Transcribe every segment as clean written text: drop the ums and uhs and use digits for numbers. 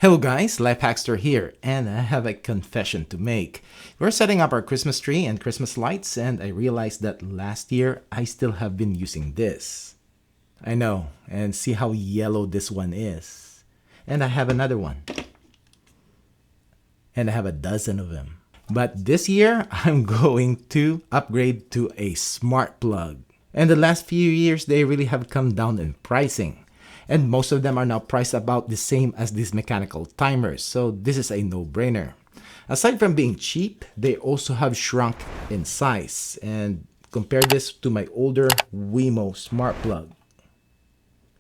Hello guys, LifeHackster here, and I have a confession to make. We're setting up our Christmas tree and Christmas lights, and I realized that last year I still have been using this. I know, and see how yellow this one is. And I have another one. And I have a dozen of them. But this year, I'm going to upgrade to a smart plug. And the last few years, they really have come down in pricing. And most of them are now priced about the same as these mechanical timers, so this is a no-brainer. Aside from being cheap, they also have shrunk in size. And compare this to my older Wemo smart plug.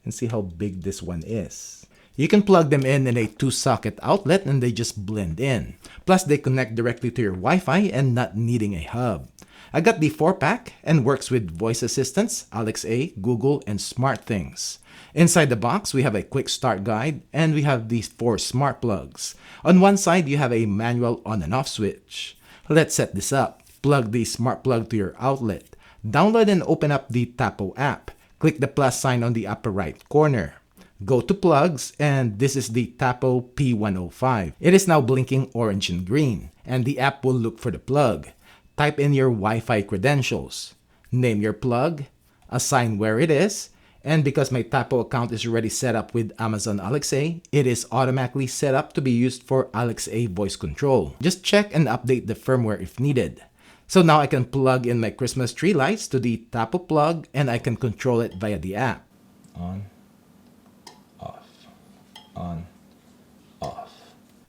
And see how big this one is. You can plug them in a 2-socket outlet and they just blend in. Plus they connect directly to your Wi-Fi and not needing a hub. I got the 4-pack and works with voice assistants, Alexa, Google, and SmartThings. Inside the box, we have a quick start guide and we have these 4 smart plugs. On one side, you have a manual on and off switch. Let's set this up. Plug the smart plug to your outlet. Download and open up the Tapo app. Click the plus sign on the upper right corner. Go to plugs, and this is the Tapo P105. It is now blinking orange and green, and the app will look for the plug. Type in your Wi-Fi credentials. Name your plug, assign where it is, and because my Tapo account is already set up with Amazon Alexa, it is automatically set up to be used for Alexa voice control. Just check and update the firmware if needed. So now I can plug in my Christmas tree lights to the Tapo plug and I can control it via the app. On, off, on, off.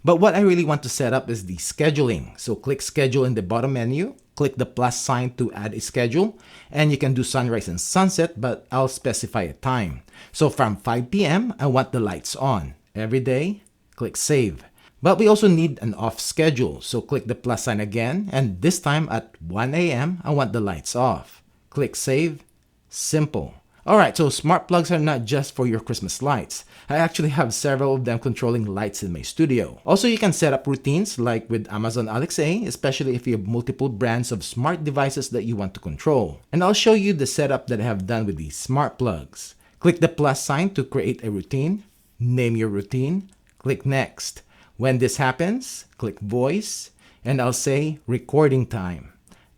But what I really want to set up is the scheduling. So click schedule in the bottom menu, click the plus sign to add a schedule, and you can do sunrise and sunset, but I'll specify a time. So from 5 p.m., I want the lights on. Every day, click save. But we also need an off schedule, so click the plus sign again, and this time at 1 a.m., I want the lights off. Click save. Simple. Alright, so smart plugs are not just for your Christmas lights. I actually have several of them controlling lights in my studio. Also, you can set up routines like with Amazon Alexa, especially if you have multiple brands of smart devices that you want to control. And I'll show you the setup that I have done with these smart plugs. Click the plus sign to create a routine. Name your routine. Click next. When this happens, click voice, and I'll say recording time.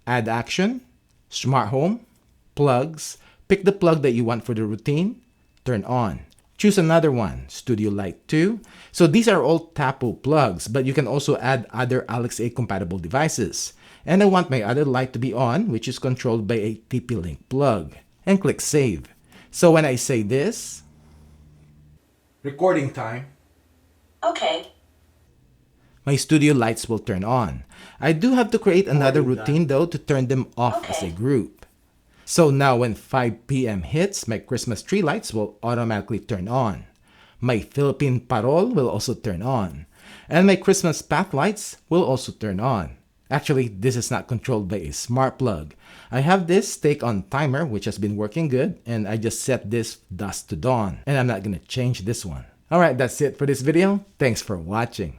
Add action, smart home, plugs. Pick the plug that you want for the routine, turn on. Choose another one, Studio Light 2. So these are all Tapo plugs, but you can also add other Alexa compatible devices. And I want my other light to be on, which is controlled by a TP-Link plug. And click save. So when I say this, recording time. Okay. My studio lights will turn on. I do have to create another routine though to turn them off as a group. So now when 5 p.m. hits, my Christmas tree lights will automatically turn on. My Philippine parol will also turn on. And my Christmas path lights will also turn on. Actually, this is not controlled by a smart plug. I have this take on timer which has been working good, and I just set this dusk to dawn. And I'm not gonna change this one. Alright, that's it for this video. Thanks for watching.